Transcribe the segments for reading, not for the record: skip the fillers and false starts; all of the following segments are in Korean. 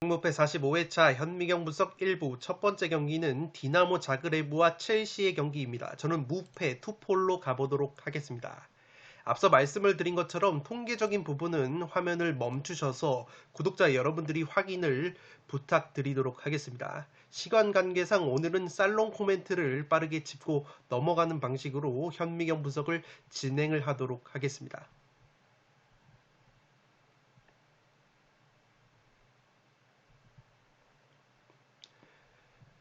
무패 45회차 현미경 분석 1부 첫 번째 경기는 디나모 자그레브와 첼시의 경기입니다. 저는 무패 투폴로 가보도록 하겠습니다. 앞서 말씀을 드린 것처럼 통계적인 부분은 화면을 멈추셔서 구독자 여러분들이 확인을 부탁드리도록 하겠습니다. 시간 관계상 오늘은 살롱 코멘트를 빠르게 짚고 넘어가는 방식으로 현미경 분석을 진행을 하도록 하겠습니다.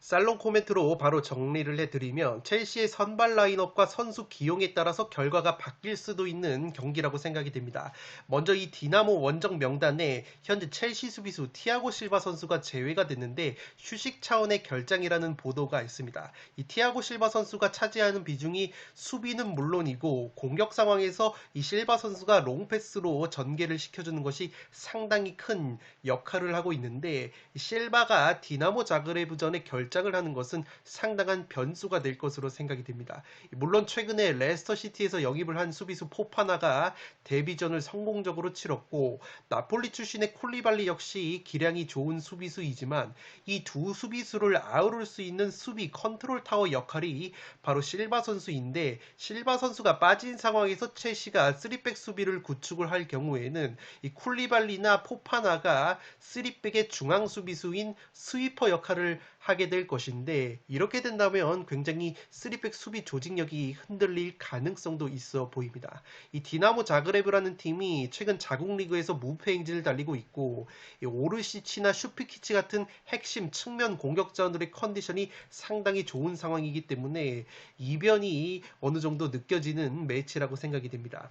살롱 코멘트로 바로 정리를 해드리면 첼시의 선발 라인업과 선수 기용에 따라서 결과가 바뀔 수도 있는 경기라고 생각이 됩니다. 먼저 이 디나모 원정 명단에 현재 첼시 수비수 티아고 실바 선수가 제외가 됐는데 휴식 차원의 결장이라는 보도가 있습니다. 이 티아고 실바 선수가 차지하는 비중이 수비는 물론이고 공격 상황에서 이 실바 선수가 롱패스로 전개를 시켜주는 것이 상당히 큰 역할을 하고 있는데 실바가 디나모 자그레브전에 결장을 하는 것은 상당한 변수가 될 것으로 생각이 됩니다. 물론 최근에 레스터시티에서 영입을 한 수비수 포파나가 데뷔전을 성공적으로 치렀고 나폴리 출신의 쿨리발리 역시 기량이 좋은 수비수이지만 이 두 수비수를 아우를 수 있는 수비 컨트롤 타워 역할이 바로 실바 선수인데 실바 선수가 빠진 상황에서 첼시가 3백 수비를 구축을 할 경우에는 이 쿨리발리나 포파나가 3백의 중앙 수비수인 스위퍼 역할을 하게 될 것인데 이렇게 된다면 굉장히 3백 수비 조직력이 흔들릴 가능성도 있어 보입니다. 이 디나모 자그레브라는 팀이 최근 자국 리그에서 무패 행진을 달리고 있고 오르시치나 슈피키치 같은 핵심 측면 공격자들의 컨디션이 상당히 좋은 상황이기 때문에 이변이 어느 정도 느껴지는 매치라고 생각이 됩니다.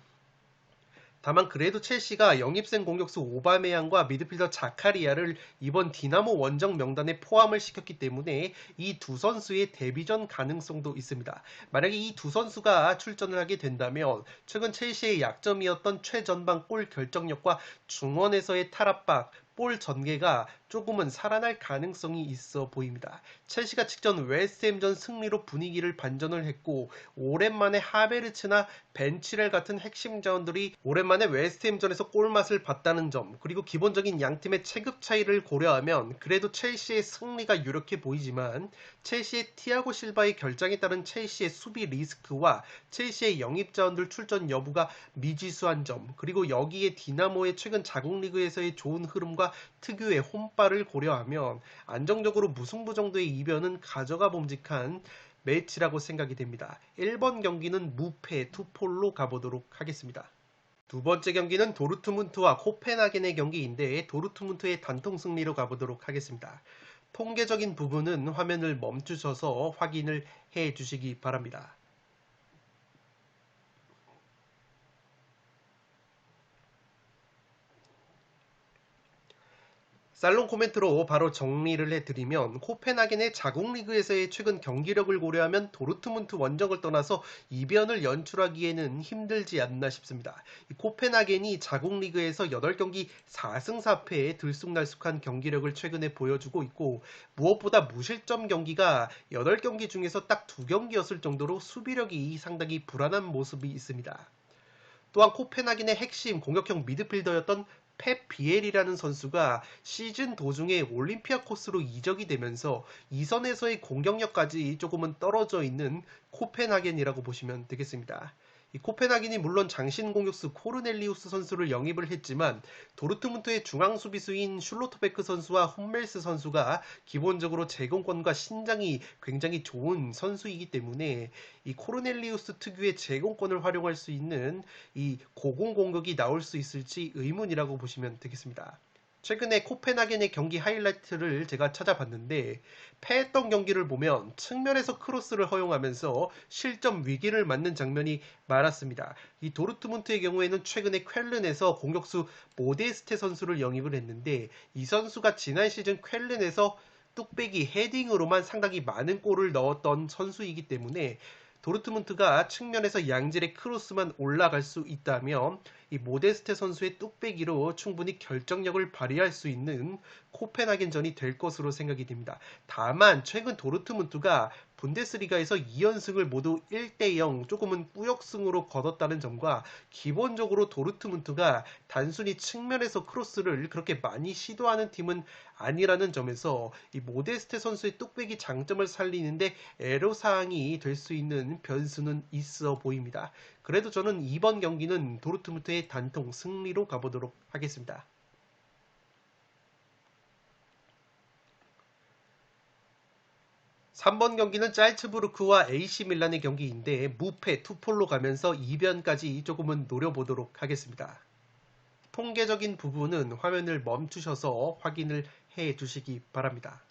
다만 그래도 첼시가 영입생 공격수 오바메양과 미드필더 자카리아를 이번 디나모 원정 명단에 포함을 시켰기 때문에 이 두 선수의 데뷔전 가능성도 있습니다. 만약에 이 두 선수가 출전을 하게 된다면 최근 첼시의 약점이었던 최전방 골 결정력과 중원에서의 탈압박, 볼 전개가 조금은 살아날 가능성이 있어 보입니다. 첼시가 직전 웨스트햄전 승리로 분위기를 반전을 했고 오랜만에 하베르츠나 벤치렐 같은 핵심 자원들이 오랜만에 웨스트햄전에서 골맛을 봤다는 점, 그리고 기본적인 양팀의 체급 차이를 고려하면 그래도 첼시의 승리가 유력해 보이지만 첼시의 티아고 실바의 결장에 따른 첼시의 수비 리스크와 첼시의 영입 자원들 출전 여부가 미지수한 점, 그리고 여기에 디나모의 최근 자국 리그에서의 좋은 흐름과 특유의 홈발을 고려하면 안정적으로 무승부 정도의 이변은 가져가 봄직한 매치라고 생각이 됩니다. 1번 경기는 무패 투폴로 가보도록 하겠습니다. 두 번째 경기는 도르트문트와 코펜하겐의 경기인데 도르트문트의 단통 승리로 가보도록 하겠습니다. 통계적인 부분은 화면을 멈추셔서 확인을 해 주시기 바랍니다. 살롱 코멘트로 바로 정리를 해드리면 코펜하겐의 자국 리그에서의 최근 경기력을 고려하면 도르트문트 원정을 떠나서 이변을 연출하기에는 힘들지 않나 싶습니다. 코펜하겐이 자국 리그에서 8경기 4승 4패의 들쑥날쑥한 경기력을 최근에 보여주고 있고 무엇보다 무실점 경기가 8경기 중에서 딱 2경기였을 정도로 수비력이 상당히 불안한 모습이 있습니다. 또한 코펜하겐의 핵심 공격형 미드필더였던 펩 비엘이라는 선수가 시즌 도중에 올림피아코스로 이적이 되면서 이선에서의 공격력까지 조금은 떨어져 있는 코펜하겐이라고 보시면 되겠습니다. 이 코펜하겐이 물론 장신 공격수 코르넬리우스 선수를 영입을 했지만 도르트문트의 중앙 수비수인 슐로트베크 선수와 훈멜스 선수가 기본적으로 제공권과 신장이 굉장히 좋은 선수이기 때문에 이 코르넬리우스 특유의 제공권을 활용할 수 있는 이 고공 공격이 나올 수 있을지 의문이라고 보시면 되겠습니다. 최근에 코펜하겐의 경기 하이라이트를 제가 찾아봤는데 패했던 경기를 보면 측면에서 크로스를 허용하면서 실점 위기를 맞는 장면이 많았습니다. 이 도르트문트의 경우에는 최근에 쾰른에서 공격수 모데스테 선수를 영입을 했는데 이 선수가 지난 시즌 쾰른에서 뚝배기 헤딩으로만 상당히 많은 골을 넣었던 선수이기 때문에 도르트문트가 측면에서 양질의 크로스만 올라갈 수 있다면 이 모데스테 선수의 뚝배기로 충분히 결정력을 발휘할 수 있는 코펜하겐전이 될 것으로 생각이 됩니다. 다만 최근 도르트문트가 분데스리가에서 2연승을 모두 1대0 조금은 꾸역승으로 거뒀다는 점과 기본적으로 도르트문트가 단순히 측면에서 크로스를 그렇게 많이 시도하는 팀은 아니라는 점에서 이 모데스테 선수의 뚝배기 장점을 살리는데 애로사항이 될 수 있는 변수는 있어 보입니다. 그래도 저는 이번 경기는 도르트문트의 단통 승리로 가보도록 하겠습니다. 3번 경기는 짤츠부르크와 AC 밀란의 경기인데 무패 투폴로 가면서 이변까지 조금은 노려보도록 하겠습니다. 통계적인 부분은 화면을 멈추셔서 확인을 해 주시기 바랍니다.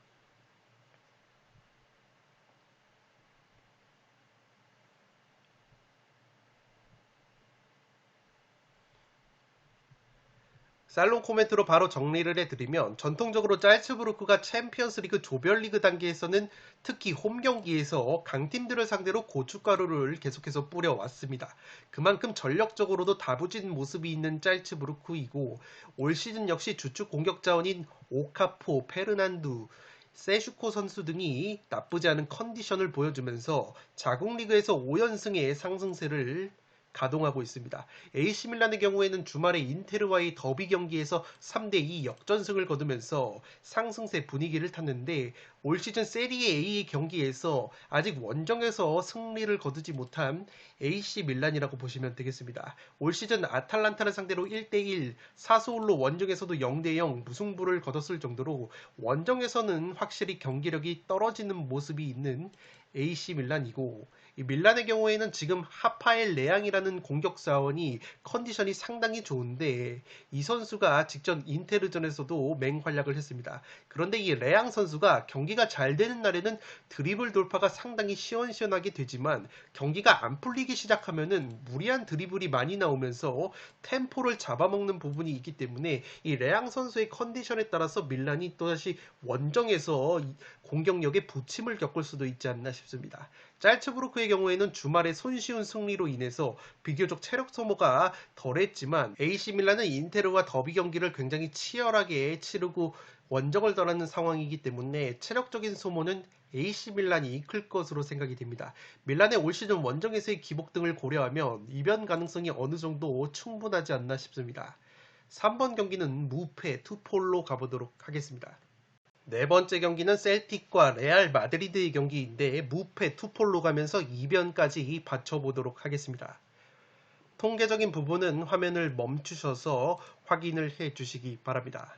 살롱 코멘트로 바로 정리를 해드리면 전통적으로 짤츠부르크가 챔피언스리그 조별리그 단계에서는 특히 홈 경기에서 강팀들을 상대로 고춧가루를 계속해서 뿌려왔습니다. 그만큼 전력적으로도 다부진 모습이 있는 짤츠부르크이고 올 시즌 역시 주축 공격 자원인 오카포, 페르난두, 세슈코 선수 등이 나쁘지 않은 컨디션을 보여주면서 자국 리그에서 5연승의 상승세를 가동하고 있습니다. AC 밀란의 경우에는 주말에 인테르와의 더비 경기에서 3대2 역전승을 거두면서 상승세 분위기를 탔는데 올 시즌 세리에 A의 경기에서 아직 원정에서 승리를 거두지 못한 AC 밀란이라고 보시면 되겠습니다. 올 시즌 아탈란타를 상대로 1대1, 사스올로 원정에서도 0대0 무승부를 거뒀을 정도로 원정에서는 확실히 경기력이 떨어지는 모습이 있는 AC 밀란이고 이 밀란의 경우에는 지금 하파엘 레앙이라는 공격 자원이 컨디션이 상당히 좋은데 이 선수가 직전 인테르전에서도 맹활약을 했습니다. 그런데 이 레앙 선수가 경기가 잘 되는 날에는 드리블 돌파가 상당히 시원시원하게 되지만 경기가 안 풀리기 시작하면은 무리한 드리블이 많이 나오면서 템포를 잡아먹는 부분이 있기 때문에 이 레앙 선수의 컨디션에 따라서 밀란이 또다시 원정에서 공격력에 부침을 겪을 수도 있지 않나 싶습니다. 짤츠부르크의 경우에는 주말에 손쉬운 승리로 인해서 비교적 체력 소모가 덜했지만 AC 밀란은 인테르와 더비 경기를 굉장히 치열하게 치르고 원정을 떠나는 상황이기 때문에 체력적인 소모는 AC 밀란이 클 것으로 생각이 됩니다. 밀란의 올 시즌 원정에서의 기복 등을 고려하면 이변 가능성이 어느 정도 충분하지 않나 싶습니다. 3번 경기는 무패 투폴로 가보도록 하겠습니다. 네 번째 경기는 셀틱과 레알 마드리드의 경기인데 무패 투폴로 가면서 이변까지 받쳐보도록 하겠습니다. 통계적인 부분은 화면을 멈추셔서 확인을 해 주시기 바랍니다.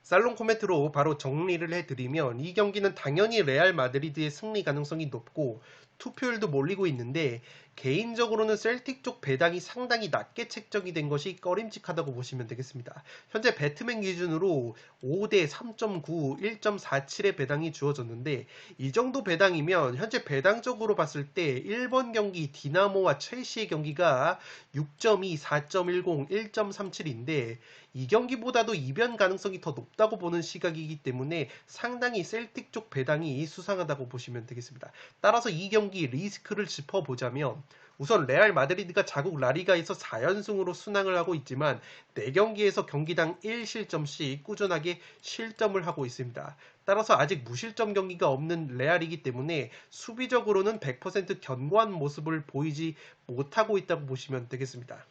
살롱 코멘트로 바로 정리를 해드리면 이 경기는 당연히 레알 마드리드의 승리 가능성이 높고 투표율도 몰리고 있는데 개인적으로는 셀틱 쪽 배당이 상당히 낮게 책정이 된 것이 꺼림칙하다고 보시면 되겠습니다. 현재 배트맨 기준으로 5대 3.9, 1.47의 배당이 주어졌는데 이 정도 배당이면 현재 배당적으로 봤을 때 1번 경기 디나모와 첼시의 경기가 6.2, 4.10, 1.37인데 이 경기보다도 이변 가능성이 더 높다고 보는 시각이기 때문에 상당히 셀틱 쪽 배당이 수상하다고 보시면 되겠습니다. 따라서 이 경기 리스크를 짚어보자면 우선 레알 마드리드가 자국 라리가에서 4연승으로 순항을 하고 있지만 4경기에서 경기당 1실점씩 꾸준하게 실점을 하고 있습니다. 따라서 아직 무실점 경기가 없는 레알이기 때문에 수비적으로는 100% 견고한 모습을 보이지 못하고 있다고 보시면 되겠습니다.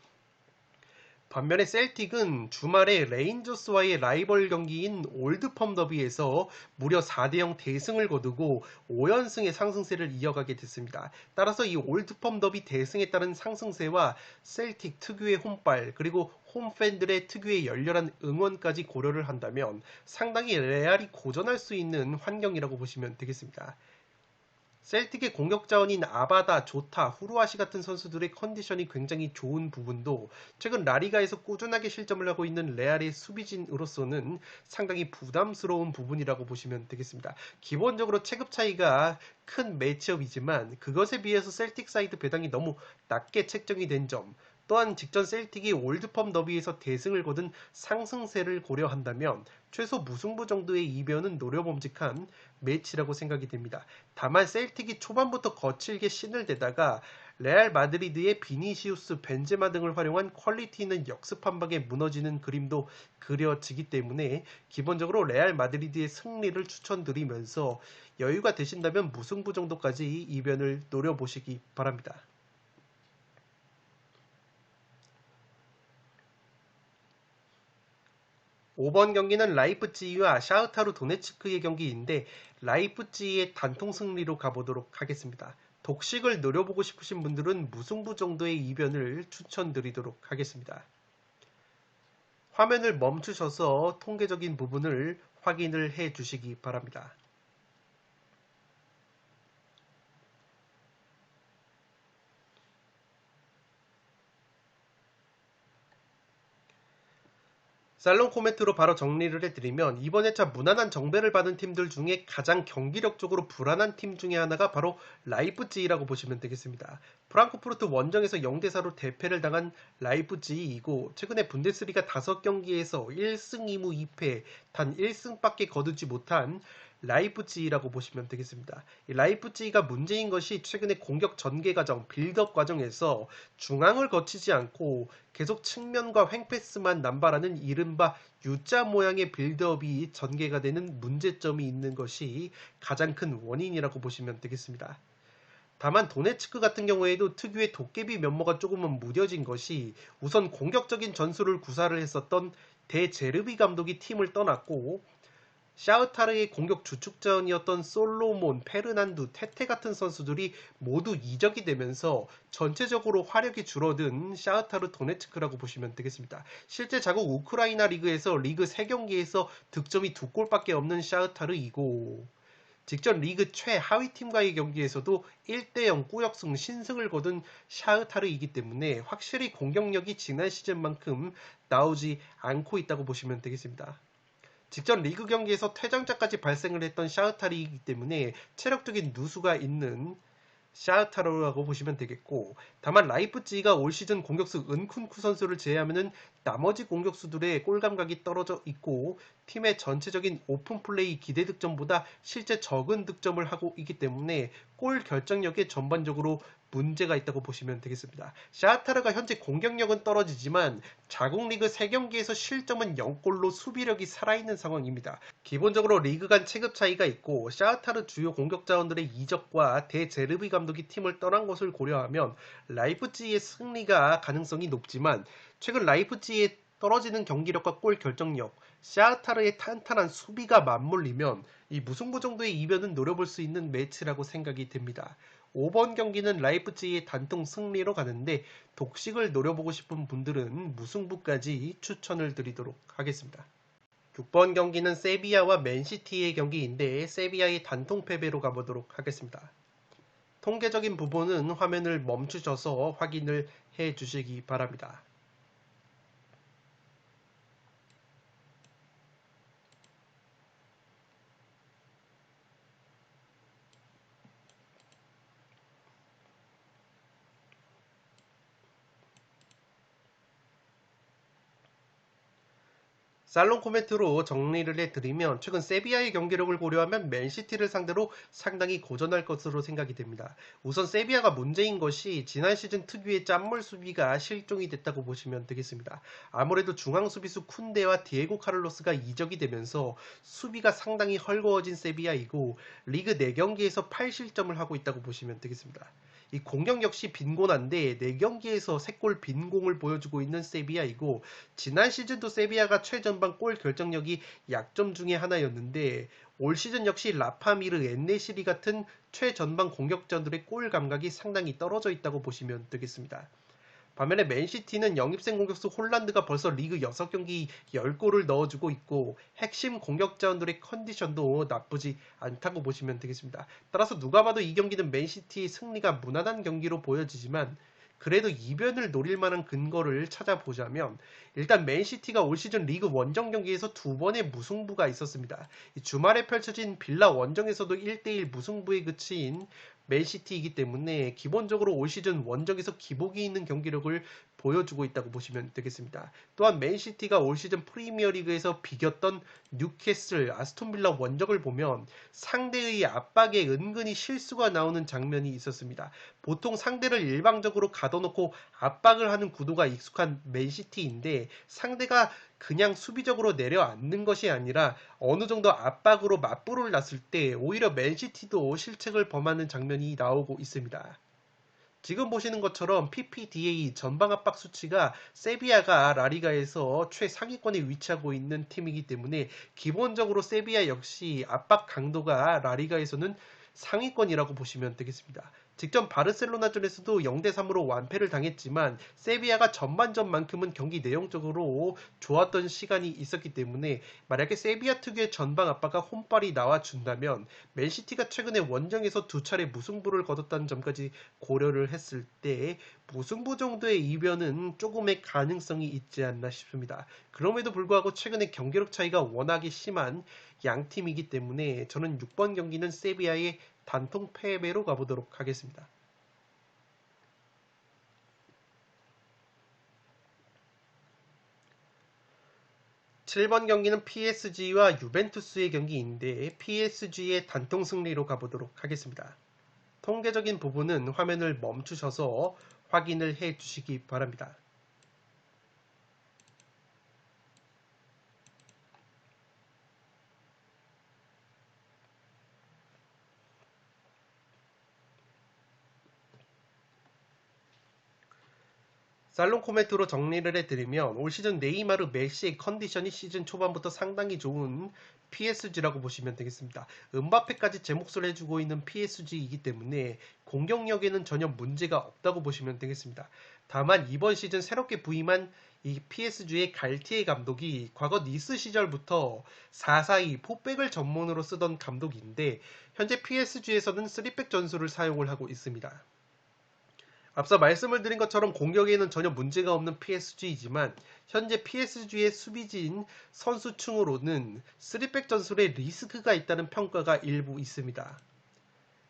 반면에 셀틱은 주말에 레인저스와의 라이벌 경기인 올드펌 더비에서 무려 4대0 대승을 거두고 5연승의 상승세를 이어가게 됐습니다. 따라서 이 올드펌 더비 대승에 따른 상승세와 셀틱 특유의 홈발 그리고 홈팬들의 특유의 열렬한 응원까지 고려를 한다면 상당히 레알이 고전할 수 있는 환경이라고 보시면 되겠습니다. 셀틱의 공격 자원인 아바다, 조타, 후루아시 같은 선수들의 컨디션이 굉장히 좋은 부분도 최근 라리가에서 꾸준하게 실점을 하고 있는 레알의 수비진으로서는 상당히 부담스러운 부분이라고 보시면 되겠습니다. 기본적으로 체급 차이가 큰 매치업이지만 그것에 비해서 셀틱 사이드 배당이 너무 낮게 책정이 된 점, 또한 직전 셀틱이 올드펌 더비에서 대승을 거둔 상승세를 고려한다면 최소 무승부 정도의 이변은 노려봄직한 매치라고 생각이 됩니다. 다만 셀틱이 초반부터 거칠게 신을 대다가 레알 마드리드의 비니시우스, 벤제마 등을 활용한 퀄리티 있는 역습 한 방에 무너지는 그림도 그려지기 때문에 기본적으로 레알 마드리드의 승리를 추천드리면서 여유가 되신다면 무승부 정도까지 이변을 노려보시기 바랍니다. 5번 경기는 라이프치히와 샤흐타르 도네츠크의 경기인데 라이프치히의 단통 승리로 가보도록 하겠습니다. 독식을 노려보고 싶으신 분들은 무승부 정도의 이변을 추천드리도록 하겠습니다. 화면을 멈추셔서 통계적인 부분을 확인을 해 주시기 바랍니다. 살롱 코멘트로 바로 정리를 해드리면 이번 회차 무난한 정배를 받은 팀들 중에 가장 경기력적으로 불안한 팀 중에 하나가 바로 라이프치히라고 보시면 되겠습니다. 프랑크푸르트 원정에서 0대4로 대패를 당한 라이프치히이고 최근에 분데스리가 5경기에서 1승 2무 2패 단 1승밖에 거두지 못한 라이프치히라고 보시면 되겠습니다. 이 라이프치히가 문제인 것이 최근에 공격 전개 과정, 빌드업 과정에서 중앙을 거치지 않고 계속 측면과 횡패스만 남발하는 이른바 U자 모양의 빌드업이 전개가 되는 문제점이 있는 것이 가장 큰 원인이라고 보시면 되겠습니다. 다만 도네츠크 같은 경우에도 특유의 도깨비 면모가 조금은 무뎌진 것이 우선 공격적인 전술을 구사를 했었던 데제르비 감독이 팀을 떠났고 샤흐타르의 공격 주축자원이었던 솔로몬, 페르난두, 테테 같은 선수들이 모두 이적이 되면서 전체적으로 화력이 줄어든 샤흐타르 도네츠크라고 보시면 되겠습니다. 실제 자국 우크라이나 리그에서 리그 3경기에서 득점이 2골밖에 없는 샤흐타르이고 직전 리그 최하위 팀과의 경기에서도 1대0 꾸역승 신승을 거둔 샤흐타르이기 때문에 확실히 공격력이 지난 시즌만큼 나오지 않고 있다고 보시면 되겠습니다. 직전 리그 경기에서 퇴장자까지 발생을 했던 샤흐타르이기 때문에 체력적인 누수가 있는 샤흐타르라고 보시면 되겠고 다만 라이프치히가 올 시즌 공격수 은쿤쿠 선수를 제외하면 나머지 공격수들의 골 감각이 떨어져 있고 팀의 전체적인 오픈 플레이 기대 득점보다 실제 적은 득점을 하고 있기 때문에 골 결정력에 전반적으로 문제가 있다고 보시면 되겠습니다. 샤흐타르가 현재 공격력은 떨어지지만 자국 리그 3경기에서 실점은 0골로 수비력이 살아있는 상황입니다. 기본적으로 리그 간 체급 차이가 있고 샤흐타르 주요 공격 자원들의 이적과 데제르비 감독이 팀을 떠난 것을 고려하면 라이프치히의 승리가 가능성이 높지만 최근 라이프치히의 떨어지는 경기력과 골 결정력, 샤흐타르의 탄탄한 수비가 맞물리면 이 무승부 정도의 이변은 노려볼 수 있는 매치라고 생각이 됩니다. 5번 경기는 라이프치히의 단통 승리로 가는데 독식을 노려보고 싶은 분들은 무승부까지 추천을 드리도록 하겠습니다. 6번 경기는 세비야와 맨시티의 경기인데 세비야의 단통 패배로 가보도록 하겠습니다. 통계적인 부분은 화면을 멈추셔서 확인을 해 주시기 바랍니다. 살롱 코멘트로 정리를 해드리면 최근 세비야의 경기력을 고려하면 맨시티를 상대로 상당히 고전할 것으로 생각이 됩니다. 우선 세비야가 문제인 것이 지난 시즌 특유의 짠물 수비가 실종이 됐다고 보시면 되겠습니다. 아무래도 중앙 수비수 쿤데와 디에고 카를로스가 이적이 되면서 수비가 상당히 헐거워진 세비야이고 리그 4경기에서 8실점을 하고 있다고 보시면 되겠습니다. 이 공격 역시 빈곤한데 4경기에서 3골 빈공을 보여주고 있는 세비야이고 지난 시즌도 세비야가 최전방 골 결정력이 약점 중에 하나였는데 올 시즌 역시 라파미르, 엔네시리 같은 최전방 공격자들의 골 감각이 상당히 떨어져 있다고 보시면 되겠습니다. 반면에 맨시티는 영입생 공격수 홀란드가 벌써 리그 6경기 10골을 넣어주고 있고 핵심 공격자원들의 컨디션도 나쁘지 않다고 보시면 되겠습니다. 따라서 누가 봐도 이 경기는 맨시티의 승리가 무난한 경기로 보여지지만 그래도 이변을 노릴 만한 근거를 찾아보자면 일단 맨시티가 올 시즌 리그 원정 경기에서 2번의 무승부가 있었습니다. 주말에 펼쳐진 빌라 원정에서도 1대1 무승부에 그친 맨시티이기 때문에 기본적으로 올 시즌 원정에서 기복이 있는 경기력을 보여주고 있다고 보시면 되겠습니다. 또한 맨시티가 올 시즌 프리미어리그에서 비겼던 뉴캐슬, 아스톤빌라 원정을 보면 상대의 압박에 은근히 실수가 나오는 장면이 있었습니다. 보통 상대를 일방적으로 가둬놓고 압박을 하는 구도가 익숙한 맨시티인데 상대가 그냥 수비적으로 내려앉는 것이 아니라 어느 정도 압박으로 맞불을 났을 때 오히려 맨시티도 실책을 범하는 장면이 나오고 있습니다. 지금 보시는 것처럼 PPDA 전방 압박 수치가 세비야가 라리가에서 최상위권에 위치하고 있는 팀이기 때문에 기본적으로 세비야 역시 압박 강도가 라리가에서는 상위권이라고 보시면 되겠습니다. 직전 바르셀로나전에서도 0대3으로 완패를 당했지만 세비야가 전반전만큼은 경기 내용적으로 좋았던 시간이 있었기 때문에 만약에 세비야 특유의 전방 압박과 홈발이 나와준다면 맨시티가 최근에 원정에서 두 차례 무승부를 거뒀다는 점까지 고려를 했을 때 무승부 정도의 이변은 조금의 가능성이 있지 않나 싶습니다. 그럼에도 불구하고 최근에 경기력 차이가 워낙에 심한 양 팀이기 때문에 저는 6번 경기는 세비야의 단통 패배로 가보도록 하겠습니다. 7번 경기는 PSG와 유벤투스의 경기인데 PSG의 단통 승리로 가보도록 하겠습니다. 통계적인 부분은 화면을 멈추셔서 확인을 해 주시기 바랍니다. 살롱 코멘트로 정리를 해드리면 올 시즌 네이마르 메시의 컨디션이 시즌 초반부터 상당히 좋은 PSG라고 보시면 되겠습니다. 음바페까지 제 몫을 해주고 있는 PSG이기 때문에 공격력에는 전혀 문제가 없다고 보시면 되겠습니다. 다만 이번 시즌 새롭게 부임한 이 PSG의 갈티에 감독이 과거 니스 시절부터 4-4-2 포백을 전문으로 쓰던 감독인데 현재 PSG에서는 3백 전술을 사용을 하고 있습니다. 앞서 말씀을 드린 것처럼 공격에는 전혀 문제가 없는 PSG이지만 현재 PSG의 수비진 선수층으로는 3백 전술에 리스크가 있다는 평가가 일부 있습니다.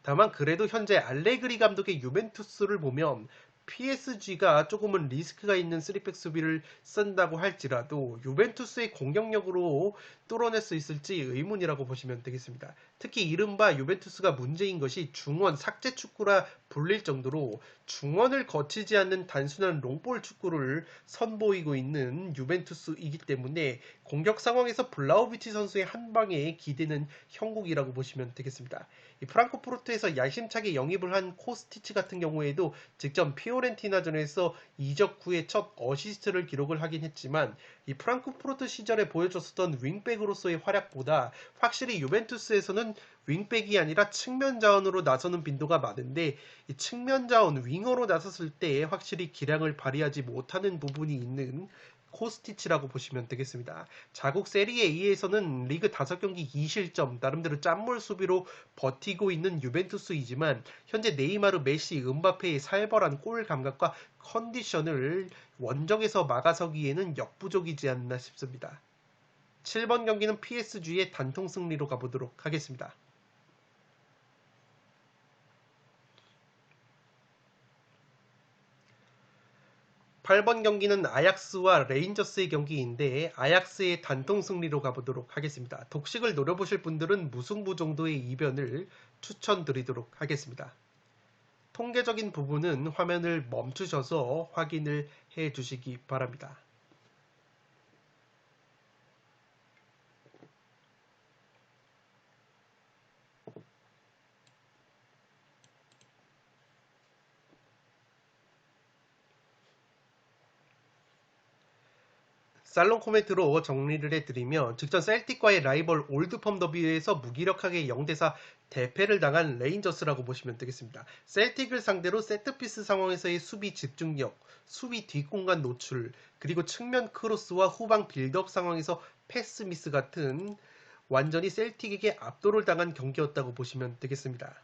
다만 그래도 현재 알레그리 감독의 유벤투스를 보면 PSG가 조금은 리스크가 있는 3백 수비를 쓴다고 할지라도 유벤투스의 공격력으로 뚫어낼 수 있을지 의문이라고 보시면 되겠습니다. 특히 이른바 유벤투스가 문제인 것이 중원 삭제 축구라 불릴 정도로 중원을 거치지 않는 단순한 롱볼 축구를 선보이고 있는 유벤투스이기 때문에 공격 상황에서 블라우비치 선수의 한 방에 기대는 형국이라고 보시면 되겠습니다. 이 프랑크푸르트에서 야심차게 영입을 한 코스티치 같은 경우에도 직전 피오렌티나전에서 이적 후에 첫 어시스트를 기록을 하긴 했지만 이 프랑크푸르트 시절에 보여줬었던 윙백으로서의 활약보다 확실히 유벤투스에서는 윙백이 아니라 측면 자원으로 나서는 빈도가 많은데 이 측면 자원 윙어로 나섰을 때 확실히 기량을 발휘하지 못하는 부분이 있는 코스티치라고 보시면 되겠습니다. 자국 세리에 A에서는 리그 5경기 2실점 나름대로 짠물 수비로 버티고 있는 유벤투스이지만 현재 네이마르, 메시, 음바페의 살벌한 골 감각과 컨디션을 원정에서 막아서기에는 역부족이지 않나 싶습니다. 7번 경기는 PSG의 단통 승리로 가보도록 하겠습니다. 8번 경기는 아약스와 레인저스의 경기인데 아약스의 단통 승리로 가보도록 하겠습니다. 독식을 노려보실 분들은 무승부 정도의 이변을 추천드리도록 하겠습니다. 통계적인 부분은 화면을 멈추셔서 확인을 해 주시기 바랍니다. 살롱 코멘트로 정리를 해드리면 직전 셀틱과의 라이벌 올드펌 더비에서 무기력하게 0대4 대패를 당한 레인저스라고 보시면 되겠습니다. 셀틱을 상대로 세트피스 상황에서의 수비 집중력, 수비 뒷공간 노출, 그리고 측면 크로스와 후방 빌드업 상황에서 패스 미스 같은 완전히 셀틱에게 압도를 당한 경기였다고 보시면 되겠습니다.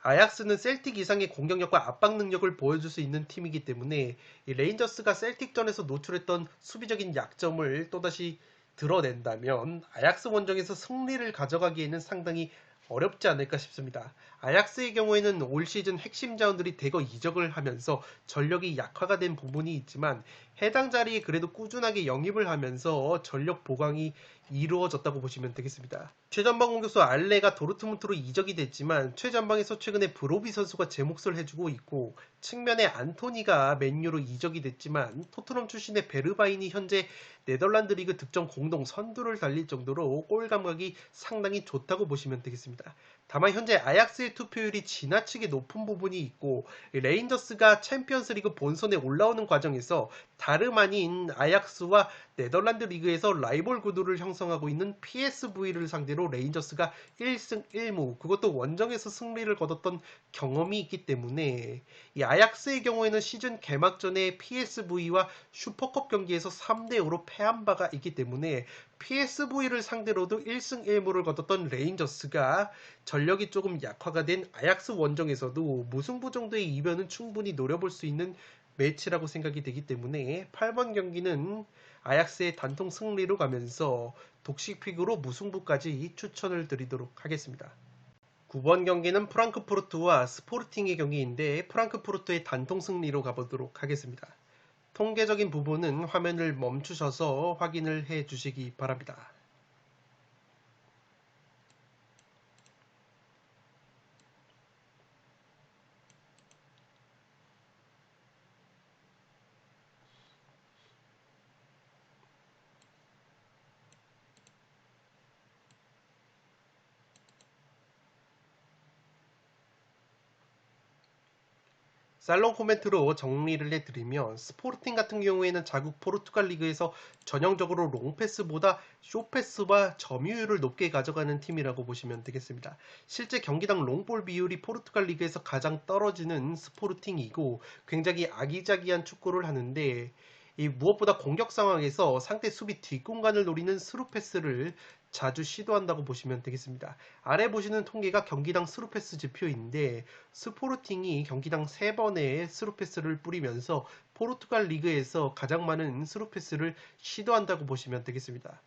아약스는 셀틱 이상의 공격력과 압박 능력을 보여줄 수 있는 팀이기 때문에 이 레인저스가 셀틱전에서 노출했던 수비적인 약점을 또다시 드러낸다면 아약스 원정에서 승리를 가져가기에는 상당히 어렵지 않을까 싶습니다. 아약스의 경우에는 올 시즌 핵심 자원들이 대거 이적을 하면서 전력이 약화가 된 부분이 있지만 해당 자리에 그래도 꾸준하게 영입을 하면서 전력 보강이 이루어졌다고 보시면 되겠습니다. 최전방 공격수 알레가 도르트문트로 이적이 됐지만 최전방에서 최근에 브로비 선수가 제 몫을 해주고 있고 측면에 안토니가 맨유로 이적이 됐지만 토트넘 출신의 베르바인이 현재 네덜란드 리그 득점 공동 선두를 달릴 정도로 골 감각이 상당히 좋다고 보시면 되겠습니다. 다만 현재 아약스의 투표율이 지나치게 높은 부분이 있고 레인저스가 챔피언스리그 본선에 올라오는 과정에서 다름 아닌 아약스와 네덜란드 리그에서 라이벌 구도를 형성하고 있는 PSV를 상대로 레인저스가 1승 1무 그것도 원정에서 승리를 거뒀던 경험이 있기 때문에 이 아약스의 경우에는 시즌 개막 전에 PSV와 슈퍼컵 경기에서 3대5로 패한 바가 있기 때문에 PSV를 상대로도 1승 1무를 거뒀던 레인저스가 전력이 조금 약화가 된 아약스 원정에서도 무승부 정도의 이변은 충분히 노려볼 수 있는 매치라고 생각이 되기 때문에 8번 경기는 아약스의 단통 승리로 가면서 독식픽으로 무승부까지 추천을 드리도록 하겠습니다. 9번 경기는 프랑크푸르트와 스포르팅의 경기인데 프랑크푸르트의 단통 승리로 가보도록 하겠습니다. 통계적인 부분은 화면을 멈추셔서 확인을 해 주시기 바랍니다. 살롱 코멘트로 정리를 해드리면 스포르팅 같은 경우에는 자국 포르투갈 리그에서 전형적으로 롱패스보다 숏패스와 점유율을 높게 가져가는 팀이라고 보시면 되겠습니다. 실제 경기당 롱볼 비율이 포르투갈 리그에서 가장 떨어지는 스포르팅이고 굉장히 아기자기한 축구를 하는데 이 무엇보다 공격 상황에서 상대 수비 뒷공간을 노리는 스루패스를 자주 시도한다고 보시면 되겠습니다. 아래 보시는 통계가 경기당 스루패스 지표인데 스포르팅이 경기당 3번의 스루패스를 뿌리면서 포르투갈 리그에서 가장 많은 스루패스를 시도한다고 보시면 되겠습니다.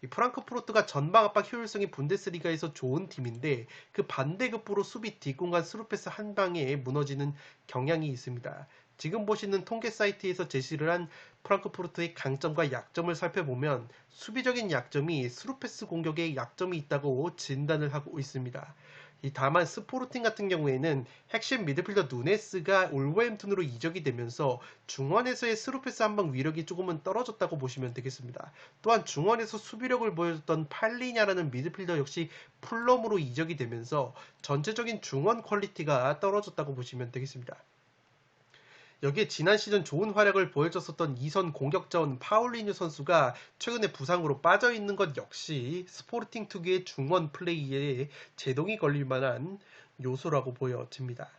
이 프랑크푸르트가 전방 압박 효율성이 분데스리가에서 좋은 팀인데 그 반대급부로 수비 뒷공간 스루패스 한 방에 무너지는 경향이 있습니다. 지금 보시는 통계 사이트에서 제시를 한 프랑크푸르트의 강점과 약점을 살펴보면 수비적인 약점이 스루패스 공격에 약점이 있다고 진단을 하고 있습니다. 다만 스포르팅 같은 경우에는 핵심 미드필더 누네스가 올버햄튼으로 이적이 되면서 중원에서의 스루패스 한방 위력이 조금은 떨어졌다고 보시면 되겠습니다. 또한 중원에서 수비력을 보여줬던 팔리냐라는 미드필더 역시 풀럼으로 이적이 되면서 전체적인 중원 퀄리티가 떨어졌다고 보시면 되겠습니다. 여기에 지난 시즌 좋은 활약을 보여줬었던 이선 공격자원 파울리뉴 선수가 최근에 부상으로 빠져있는 것 역시 스포르팅 특유의 중원 플레이에 제동이 걸릴 만한 요소라고 보여집니다.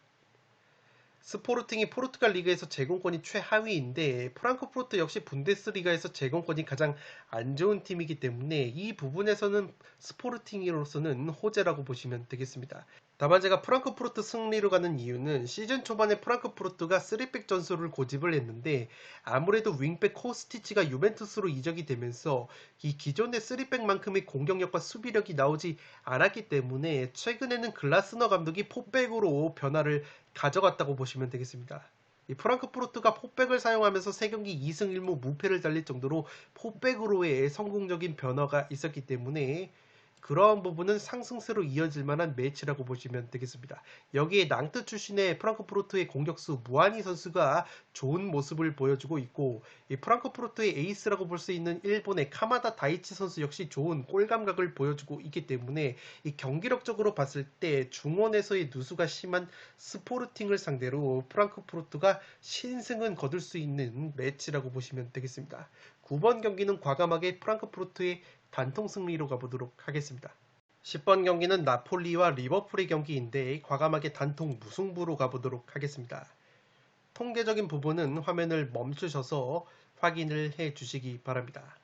스포르팅이 포르투갈 리그에서 제공권이 최하위인데 프랑크푸르트 역시 분데스리가에서 제공권이 가장 안 좋은 팀이기 때문에 이 부분에서는 스포르팅으로서는 호재라고 보시면 되겠습니다. 다만 제가 프랑크푸르트 승리로 가는 이유는 시즌 초반에 프랑크푸르트가 3백 전술을 고집을 했는데 아무래도 윙백 코스티치가 유벤투스로 이적이 되면서 이 기존의 3백만큼의 공격력과 수비력이 나오지 않았기 때문에 최근에는 글라스너 감독이 포백으로 변화를 가져갔다고 보시면 되겠습니다. 이 프랑크푸르트가 포백을 사용하면서 3경기 2승 1무 무패를 달릴 정도로 포백으로의 성공적인 변화가 있었기 때문에 그러한 부분은 상승세로 이어질 만한 매치라고 보시면 되겠습니다. 여기에 낭트 출신의 프랑크푸르트의 공격수 무하니 선수가 좋은 모습을 보여주고 있고 이 프랑크푸르트의 에이스라고 볼 수 있는 일본의 카마다 다이치 선수 역시 좋은 골 감각을 보여주고 있기 때문에 이 경기력적으로 봤을 때 중원에서의 누수가 심한 스포르팅을 상대로 프랑크푸르트가 신승은 거둘 수 있는 매치라고 보시면 되겠습니다. 9번 경기는 과감하게 프랑크푸르트의 단통 승리로 가보도록 하겠습니다. 10번 경기는 나폴리와 리버풀의 경기인데 과감하게 단통 무승부로 가보도록 하겠습니다. 통계적인 부분은 화면을 멈추셔서 확인을 해 주시기 바랍니다.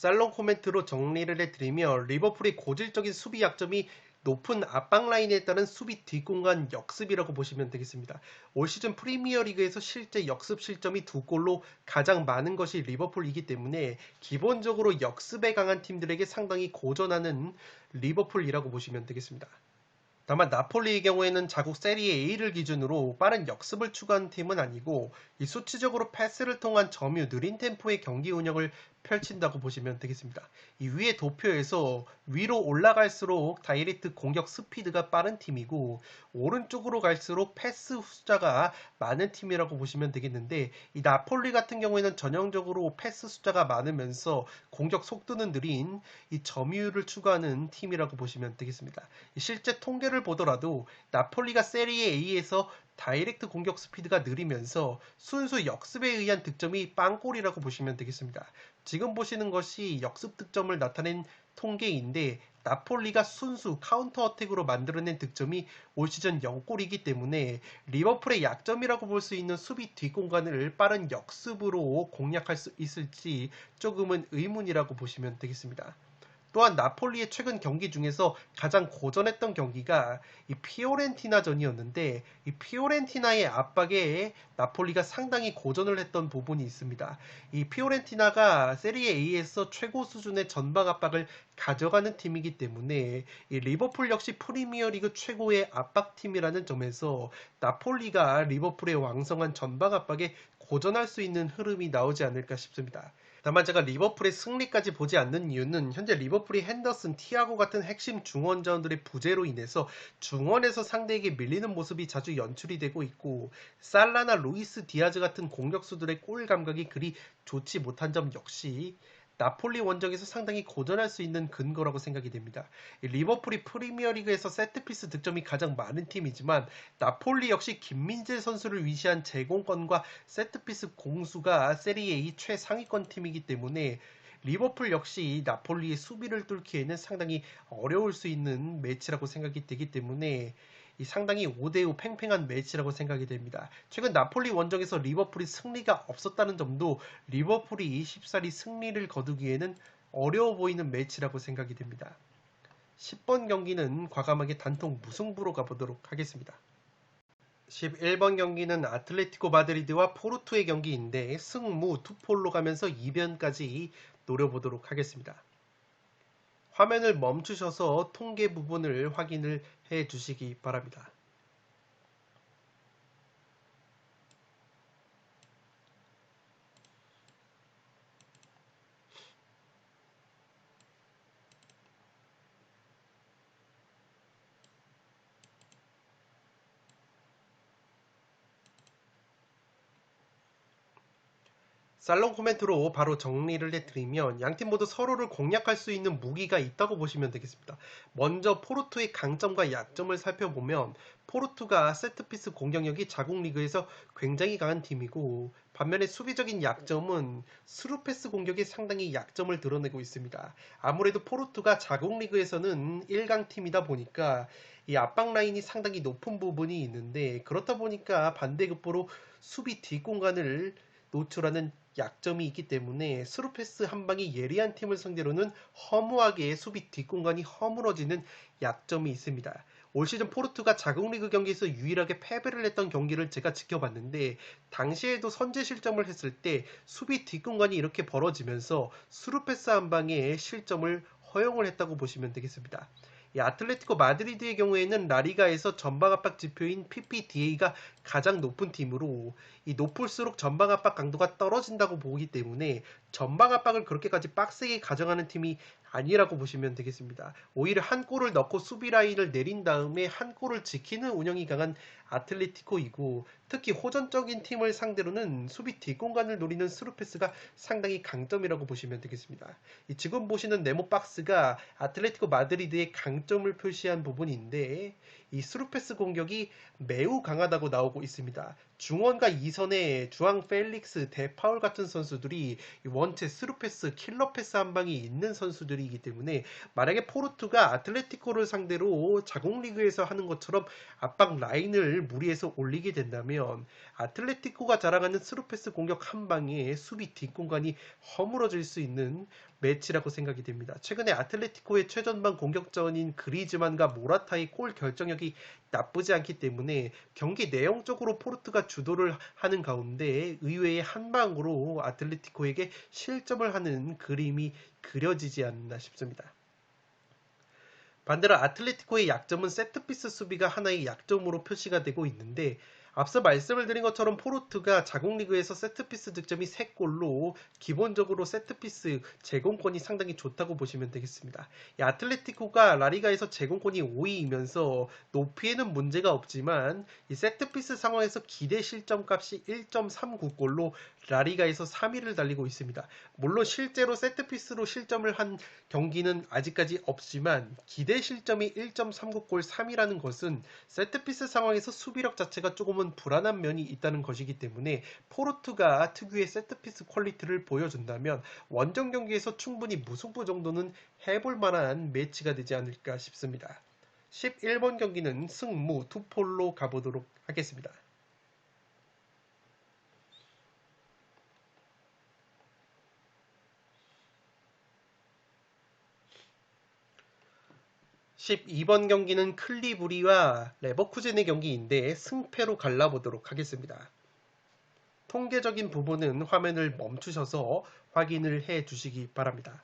살롱 코멘트로 정리를 해드리면 리버풀의 고질적인 수비 약점이 높은 압박 라인에 따른 수비 뒷공간 역습이라고 보시면 되겠습니다. 올 시즌 프리미어리그에서 실제 역습 실점이 2골로 가장 많은 것이 리버풀이기 때문에 기본적으로 역습에 강한 팀들에게 상당히 고전하는 리버풀이라고 보시면 되겠습니다. 다만 나폴리의 경우에는 자국 세리에 A를 기준으로 빠른 역습을 추구하는 팀은 아니고 이 수치적으로 패스를 통한 점유 느린 템포의 경기 운영을 펼친다고 보시면 되겠습니다. 이 위의 도표에서 위로 올라갈수록 다이렉트 공격 스피드가 빠른 팀이고 오른쪽으로 갈수록 패스 숫자가 많은 팀이라고 보시면 되겠는데 이 나폴리 같은 경우에는 전형적으로 패스 숫자가 많으면서 공격 속도는 느린 이 점유율을 추구하는 팀이라고 보시면 되겠습니다. 실제 통계를 보더라도 나폴리가 세리에 A에서 다이렉트 공격 스피드가 느리면서 순수 역습에 의한 득점이 빵골이라고 보시면 되겠습니다. 지금 보시는 것이 역습 득점을 나타낸 통계인데 나폴리가 순수 카운터 어택으로 만들어낸 득점이 올 시즌 0골이기 때문에 리버풀의 약점이라고 볼 수 있는 수비 뒷공간을 빠른 역습으로 공략할 수 있을지 조금은 의문이라고 보시면 되겠습니다. 또한 나폴리의 최근 경기 중에서 가장 고전했던 경기가 이 피오렌티나전이었는데 이 피오렌티나의 압박에 나폴리가 상당히 고전을 했던 부분이 있습니다. 이 피오렌티나가 세리에 A에서 최고 수준의 전방 압박을 가져가는 팀이기 때문에 이 리버풀 역시 프리미어리그 최고의 압박팀이라는 점에서 나폴리가 리버풀의 왕성한 전방 압박에 고전할 수 있는 흐름이 나오지 않을까 싶습니다. 다만 제가 리버풀의 승리까지 보지 않는 이유는 현재 리버풀이 핸더슨, 티아고 같은 핵심 중원 자원들의 부재로 인해서 중원에서 상대에게 밀리는 모습이 자주 연출이 되고 있고 살라나 루이스 디아즈 같은 공격수들의 골 감각이 그리 좋지 못한 점 역시 나폴리 원정에서 상당히 고전할 수 있는 근거라고 생각이 됩니다. 리버풀이 프리미어리그에서 세트피스 득점이 가장 많은 팀이지만 나폴리 역시 김민재 선수를 위시한 제공권과 세트피스 공수가 세리A 최상위권 팀이기 때문에 리버풀 역시 나폴리의 수비를 뚫기에는 상당히 어려울 수 있는 매치라고 생각이 되기 때문에 상당히 5대5 팽팽한 매치라고 생각이 됩니다. 최근 나폴리 원정에서 리버풀이 승리가 없었다는 점도 리버풀이 쉽사리 승리를 거두기에는 어려워 보이는 매치라고 생각이 됩니다. 10번 경기는 과감하게 단통 무승부로 가보도록 하겠습니다. 11번 경기는 아틀레티코 마드리드와 포르투의 경기인데 승무 투폴로 가면서 2변까지 노려보도록 하겠습니다. 화면을 멈추셔서 통계 부분을 확인을 해 주시기 바랍니다. 살롱 코멘트로 바로 정리를 해드리면 양팀 모두 서로를 공략할 수 있는 무기가 있다고 보시면 되겠습니다. 먼저 포르투의 강점과 약점을 살펴보면 포르투가 세트피스 공격력이 자국 리그에서 굉장히 강한 팀이고 반면에 수비적인 약점은 스루패스 공격이 상당히 약점을 드러내고 있습니다. 아무래도 포르투가 자국 리그에서는 1강 팀이다 보니까 이 압박 라인이 상당히 높은 부분이 있는데 그렇다 보니까 반대급부로 수비 뒷공간을 노출하는 약점이 있기 때문에 스루패스 한 방이 예리한 팀을 상대로는 허무하게 수비 뒷공간이 허물어지는 약점이 있습니다. 올 시즌 포르투가 자국 리그 경기에서 유일하게 패배를 했던 경기를 제가 지켜봤는데 당시에도 선제 실점을 했을 때 수비 뒷공간이 이렇게 벌어지면서 스루패스 한 방에 실점을 허용을 했다고 보시면 되겠습니다. 이 아틀레티코 마드리드의 경우에는 라리가에서 전방 압박 지표인 PPDA가 가장 높은 팀으로 이 높을수록 전방 압박 강도가 떨어진다고 보기 때문에 전방 압박을 그렇게까지 빡세게 가져가는 팀이 아니라고 보시면 되겠습니다. 오히려 한 골을 넣고 수비 라인을 내린 다음에 한 골을 지키는 운영이 강한 아틀레티코이고 특히 호전적인 팀을 상대로는 수비 뒷공간을 노리는 스루패스가 상당히 강점이라고 보시면 되겠습니다. 지금 보시는 네모 박스가 아틀레티코 마드리드의 강점을 표시한 부분인데 이 스루패스 공격이 매우 강하다고 나오고 있습니다. 중원과 이선의 주앙 펠릭스, 데파울 같은 선수들이 원체 스루패스, 킬러패스 한 방이 있는 선수들이기 때문에 만약에 포르투가 아틀레티코를 상대로 자국 리그에서 하는 것처럼 압박 라인을 무리해서 올리게 된다면 아틀레티코가 자랑하는 스루패스 공격 한 방에 수비 뒷공간이 허물어질 수 있는 매치라고 생각이 됩니다. 최근에 아틀레티코의 최전방 공격전인 그리즈만과 모라타의 골 결정력이 나쁘지 않기 때문에 경기 내용적으로 포르투가 주도를 하는 가운데 의외의 한 방으로 아틀레티코에게 실점을 하는 그림이 그려지지 않나 싶습니다. 반대로 아틀레티코의 약점은 세트피스 수비가 하나의 약점으로 표시가 되고 있는데 앞서 말씀을 드린 것처럼 포르투가 자국리그에서 세트피스 득점이 3골로 기본적으로 세트피스 제공권이 상당히 좋다고 보시면 되겠습니다. 이 아틀레티코가 라리가에서 제공권이 5위이면서 높이에는 문제가 없지만 이 세트피스 상황에서 기대 실점값이 1.39골로 라리가에서 3위를 달리고 있습니다. 물론 실제로 세트피스로 실점을 한 경기는 아직까지 없지만 기대 실점이 1.39골 3이라는 것은 세트피스 상황에서 수비력 자체가 조금은 불안한 면이 있다는 것이기 때문에 포르투가 특유의 세트피스 퀄리티를 보여준다면 원정 경기에서 충분히 무승부 정도는 해볼 만한 매치가 되지 않을까 싶습니다. 11번 경기는 승무 투폴로 가보도록 하겠습니다. 12번 경기는 클리부리와 레버쿠젠의 경기인데 승패로 갈라보도록 하겠습니다. 통계적인 부분은 화면을 멈추셔서 확인을 해 주시기 바랍니다.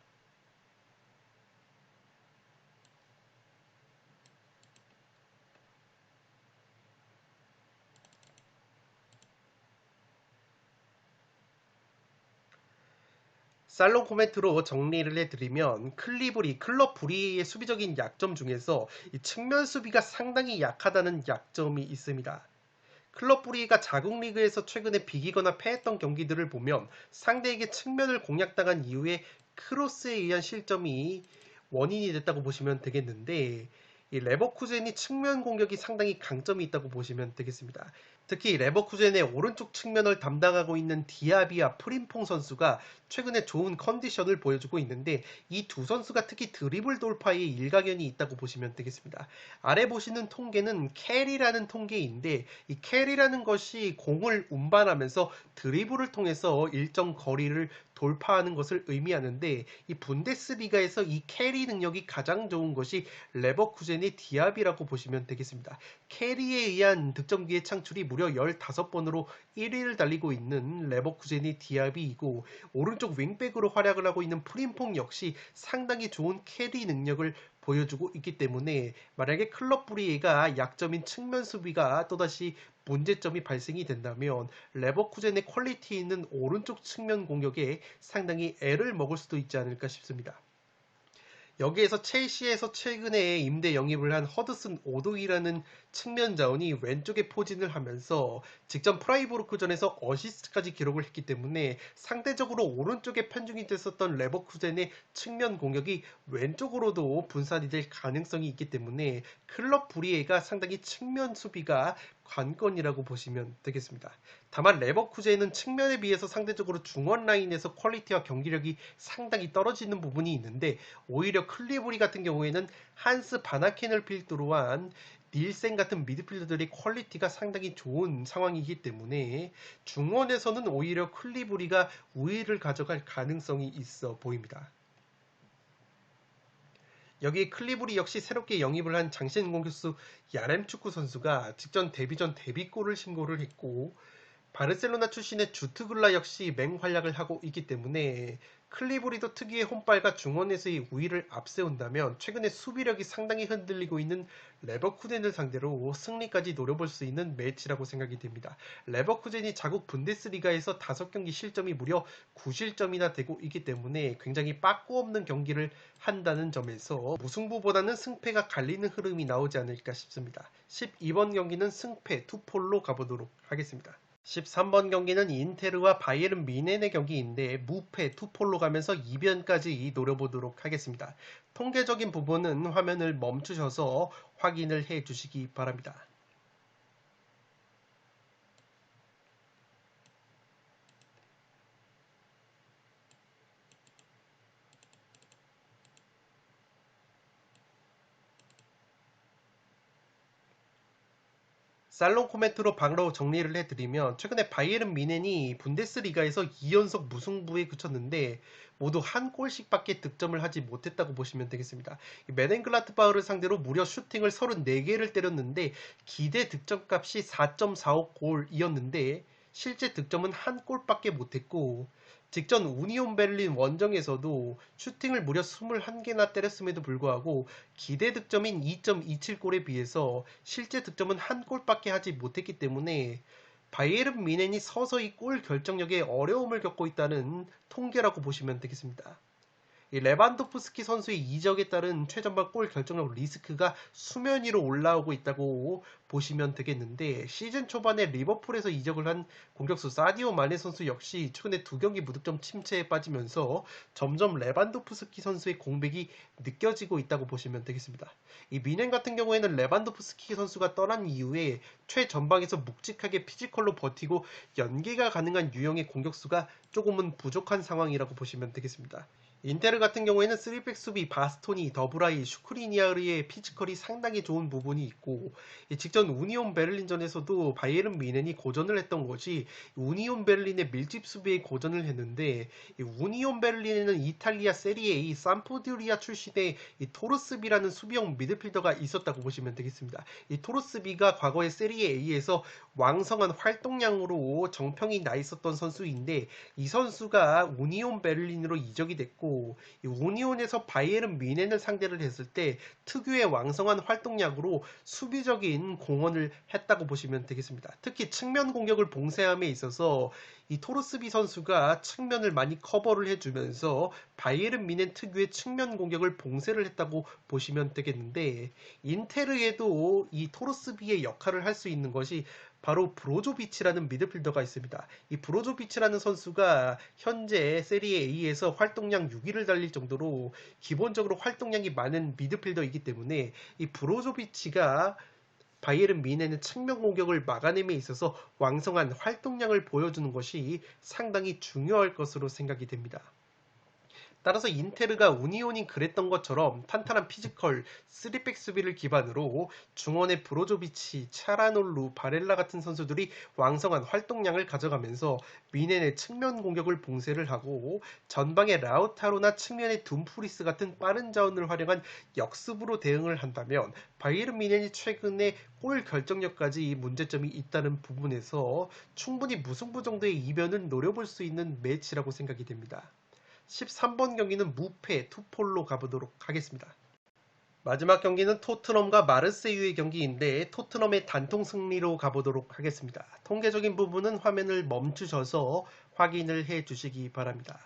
살롱 코멘트로 정리를 해드리면 클럽 부리의 수비적인 약점 중에서 이 측면 수비가 상당히 약하다는 약점이 있습니다. 클럽 부리가 자국 리그에서 최근에 비기거나 패했던 경기들을 보면 상대에게 측면을 공략당한 이후에 크로스에 의한 실점이 원인이 됐다고 보시면 되겠는데 이 레버쿠젠이 측면 공격이 상당히 강점이 있다고 보시면 되겠습니다. 특히 레버쿠젠의 오른쪽 측면을 담당하고 있는 디아비와 프림퐁 선수가 최근에 좋은 컨디션을 보여주고 있는데 이 두 선수가 특히 드리블 돌파에 일가견이 있다고 보시면 되겠습니다. 아래 보시는 통계는 캐리라는 통계인데 이 캐리라는 것이 공을 운반하면서 드리블을 통해서 일정 거리를 돌파하는 것을 의미하는데 이 분데스리가에서 이 캐리 능력이 가장 좋은 것이 레버쿠젠의 디아비라고 보시면 되겠습니다. 캐리에 의한 득점 기회 창출이 무려 15번으로 1위를 달리고 있는 레버쿠젠의 디아비이고 오른쪽 윙백으로 활약을 하고 있는 프림퐁 역시 상당히 좋은 캐리 능력을 보여주고 있기 때문에 만약에 클럽 브리에가 약점인 측면 수비가 또다시 문제점이 발생이 된다면 레버쿠젠의 퀄리티 있는 오른쪽 측면 공격에 상당히 애를 먹을 수도 있지 않을까 싶습니다. 여기에서 첼시에서 최근에 임대 영입을 한 허드슨 오도이라는 측면 자원이 왼쪽에 포진을 하면서 직전 프라이부르크전에서 어시스트까지 기록을 했기 때문에 상대적으로 오른쪽에 편중이 됐었던 레버쿠젠의 측면 공격이 왼쪽으로도 분산이 될 가능성이 있기 때문에 클럽 브리에가 상당히 측면 수비가 관건이라고 보시면 되겠습니다. 다만 레버쿠젠은 측면에 비해서 상대적으로 중원 라인에서 퀄리티와 경기력이 상당히 떨어지는 부분이 있는데 오히려 클리브리 같은 경우에는 한스 바나켄을 필두로 한 닐센 같은 미드필더들의 퀄리티가 상당히 좋은 상황이기 때문에 중원에서는 오히려 클리브리가 우위를 가져갈 가능성이 있어 보입니다. 여기 클리브리 역시 새롭게 영입을 한 장신 공격수 야렘축구 선수가 직전 데뷔전 데뷔골을 신고를 했고 바르셀로나 출신의 주트글라 역시 맹활약을 하고 있기 때문에 클리브리도 특유의 혼발과 중원에서의 우위를 앞세운다면 최근에 수비력이 상당히 흔들리고 있는 레버쿠젠을 상대로 승리까지 노려볼 수 있는 매치라고 생각이 됩니다. 레버쿠젠이 자국 분데스리가에서 5경기 실점이 무려 9실점이나 되고 있기 때문에 굉장히 빠꾸 없는 경기를 한다는 점에서 무승부보다는 승패가 갈리는 흐름이 나오지 않을까 싶습니다. 12번 경기는 승패 투폴로 가보도록 하겠습니다. 13번 경기는 인테르와 바이에른 미넨의 경기인데 무패 투폴로 가면서 2변까지 노려보도록 하겠습니다. 통계적인 부분은 화면을 멈추셔서 확인을 해 주시기 바랍니다. 살롱 코멘트로 바로 정리를 해드리면 최근에 바이에른 뮌헨이 분데스리가에서 2연속 무승부에 그쳤는데 모두 한 골씩밖에 득점을 하지 못했다고 보시면 되겠습니다. 메넨글라트바흐를 상대로 무려 슈팅을 34개를 때렸는데 기대 득점값이 4.45골이었는데 실제 득점은 한 골밖에 못했고 직전 우니온 베를린 원정에서도 슈팅을 무려 21개나 때렸음에도 불구하고 기대 득점인 2.27골에 비해서 실제 득점은 한 골밖에 하지 못했기 때문에 바이에른 뮌헨이 서서히 골 결정력에 어려움을 겪고 있다는 통계라고 보시면 되겠습니다. 이 레반도프스키 선수의 이적에 따른 최전방 골 결정력 리스크가 수면 위로 올라오고 있다고 보시면 되겠는데 시즌 초반에 리버풀에서 이적을 한 공격수 사디오 마네 선수 역시 최근에 2경기 무득점 침체에 빠지면서 점점 레반도프스키 선수의 공백이 느껴지고 있다고 보시면 되겠습니다. 이 미넨 같은 경우에는 레반도프스키 선수가 떠난 이후에 최전방에서 묵직하게 피지컬로 버티고 연계가 가능한 유형의 공격수가 조금은 부족한 상황이라고 보시면 되겠습니다. 인테르 같은 경우에는 3백 수비 바스토니, 더브라이, 슈크리니아르의 피지컬이 상당히 좋은 부분이 있고 직전 우니온 베를린전에서도 바이에른 뮌헨이 고전을 했던 것이 우니온 베를린의 밀집 수비에 고전을 했는데 우니온 베를린에는 이탈리아 세리에 삼프도리아 출신의 토르스비라는 수비형 미드필더가 있었다고 보시면 되겠습니다. 이 토르스비가 과거의 세리에 A에서 왕성한 활동량으로 정평이 나 있었던 선수인데 이 선수가 우니온 베를린으로 이적이 됐고 우니온에서 바이에른 뮌헨을 상대를 했을 때 특유의 왕성한 활동량으로 수비적인 공헌을 했다고 보시면 되겠습니다. 특히 측면 공격을 봉쇄함에 있어서 이 토르스비 선수가 측면을 많이 커버를 해주면서 바이에른 뮌헨 특유의 측면 공격을 봉쇄를 했다고 보시면 되겠는데 인테르에도 이 토르스비의 역할을 할 수 있는 것이 바로 브로조비치라는 미드필더가 있습니다. 이 브로조비치라는 선수가 현재 세리에 A에서 활동량 6위를 달릴 정도로 기본적으로 활동량이 많은 미드필더이기 때문에 이 브로조비치가 바이에른 뮌헨의 측면 공격을 막아냄에 있어서 왕성한 활동량을 보여주는 것이 상당히 중요할 것으로 생각이 됩니다. 따라서 인테르가 우니온이 그랬던 것처럼 탄탄한 피지컬, 3백 수비를 기반으로 중원의 브로조비치, 차라놀루, 바렐라 같은 선수들이 왕성한 활동량을 가져가면서 뮌헨의 측면 공격을 봉쇄를 하고 전방의 라우타로나 측면의 둠프리스 같은 빠른 자원을 활용한 역습으로 대응을 한다면 바이에른 뮌헨이 최근에 골 결정력까지 문제점이 있다는 부분에서 충분히 무승부 정도의 이변을 노려볼 수 있는 매치라고 생각이 됩니다. 13번 경기는 무패 투폴로 가보도록 하겠습니다. 마지막 경기는 토트넘과 마르세유의 경기인데 토트넘의 단통 승리로 가보도록 하겠습니다. 통계적인 부분은 화면을 멈추셔서 확인을 해 주시기 바랍니다.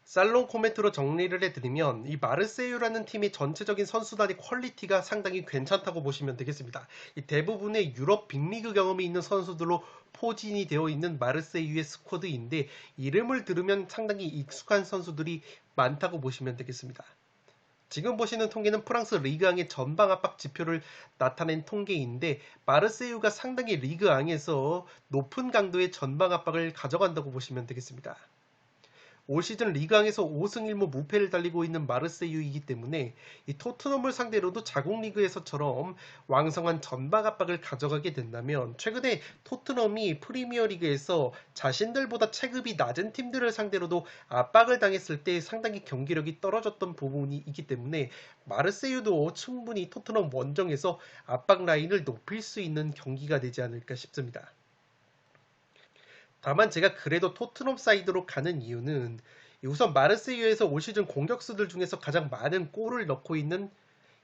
살롱 코멘트로 정리를 해드리면 이 마르세유라는 팀의 전체적인 선수단의 퀄리티가 상당히 괜찮다고 보시면 되겠습니다. 이 대부분의 유럽 빅리그 경험이 있는 선수들로 포진이 되어 있는 마르세유의 스쿼드인데 이름을 들으면 상당히 익숙한 선수들이 많다고 보시면 되겠습니다. 지금 보시는 통계는 프랑스 리그앙의 전방 압박 지표를 나타낸 통계인데 마르세유가 상당히 리그앙에서 높은 강도의 전방 압박을 가져간다고 보시면 되겠습니다. 올 시즌 리그왕에서 5승 1무 무패를 달리고 있는 마르세유이기 때문에 이 토트넘을 상대로도 자국 리그에서처럼 왕성한 전방 압박을 가져가게 된다면 최근에 토트넘이 프리미어리그에서 자신들보다 체급이 낮은 팀들을 상대로도 압박을 당했을 때 상당히 경기력이 떨어졌던 부분이 있기 때문에 마르세유도 충분히 토트넘 원정에서 압박 라인을 높일 수 있는 경기가 되지 않을까 싶습니다. 다만 제가 그래도 토트넘 사이드로 가는 이유는 우선 마르세유에서 올 시즌 공격수들 중에서 가장 많은 골을 넣고 있는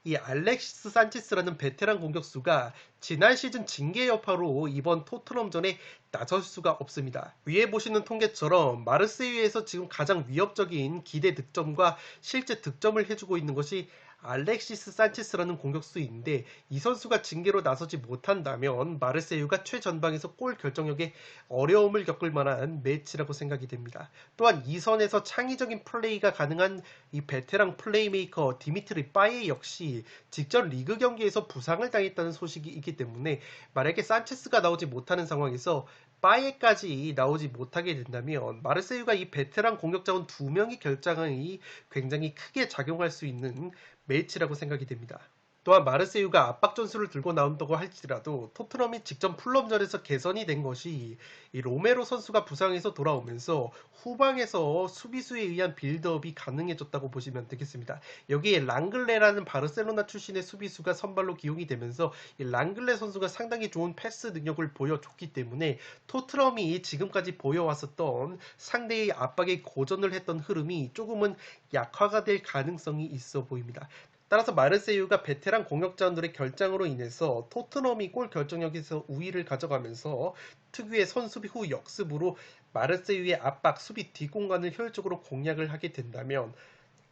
이 알렉시스 산체스라는 베테랑 공격수가 지난 시즌 징계 여파로 이번 토트넘전에 나설 수가 없습니다. 위에 보시는 통계처럼 마르세유에서 지금 가장 위협적인 기대 득점과 실제 득점을 해주고 있는 것이 알렉시스 산체스라는 공격수인데 이 선수가 징계로 나서지 못한다면 마르세유가 최전방에서 골 결정력에 어려움을 겪을 만한 매치라고 생각이 됩니다. 또한 이 선에서 창의적인 플레이가 가능한 이 베테랑 플레이메이커 디미트리 빠예 역시 직전 리그 경기에서 부상을 당했다는 소식이 있기 때문에 만약에 산체스가 나오지 못하는 상황에서 빠에까지 나오지 못하게 된다면 마르세유가 이 베테랑 공격자원 2명의 결장이 굉장히 크게 작용할 수 있는 매치라고 생각이 됩니다. 또한 마르세유가 압박 전술을 들고 나온다고 할지라도 토트넘이 직전 풀럼전에서 개선이 된 것이 이 로메로 선수가 부상해서 돌아오면서 후방에서 수비수에 의한 빌드업이 가능해졌다고 보시면 되겠습니다. 여기에 랑글레라는 바르셀로나 출신의 수비수가 선발로 기용이 되면서 이 랑글레 선수가 상당히 좋은 패스 능력을 보여줬기 때문에 토트넘이 지금까지 보여왔었던 상대의 압박에 고전을 했던 흐름이 조금은 약화가 될 가능성이 있어 보입니다. 따라서 마르세유가 베테랑 공격자들의 결장으로 인해서 토트넘이 골 결정력에서 우위를 가져가면서 특유의 선수비 후 역습으로 마르세유의 압박 수비 뒷공간을 효율적으로 공략을 하게 된다면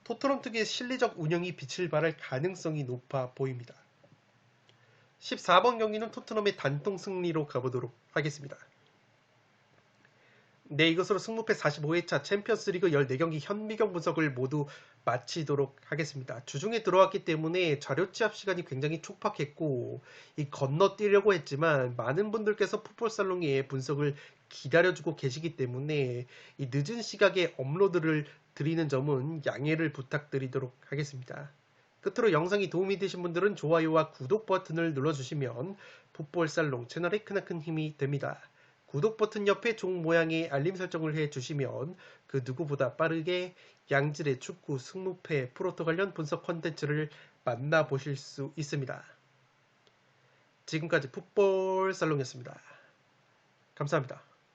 토트넘 특유의 실리적 운영이 빛을 발할 가능성이 높아 보입니다. 14번 경기는 토트넘의 단통 승리로 가보도록 하겠습니다. 네, 이것으로 승무패 45회차 챔피언스리그 14경기 현미경 분석을 모두 마치도록 하겠습니다. 주중에 들어왔기 때문에 자료 취합 시간이 굉장히 촉박했고 건너뛰려고 했지만 많은 분들께서 풋볼살롱의 분석을 기다려주고 계시기 때문에 이 늦은 시각에 업로드를 드리는 점은 양해를 부탁드리도록 하겠습니다. 끝으로 영상이 도움이 되신 분들은 좋아요와 구독 버튼을 눌러주시면 풋볼살롱 채널에 크나큰 힘이 됩니다. 구독 버튼 옆에 종 모양의 알림 설정을 해주시면 그 누구보다 빠르게 양질의 축구 승무패 프로토 관련 분석 콘텐츠를 만나보실 수 있습니다. 지금까지 풋볼 살롱이었습니다. 감사합니다.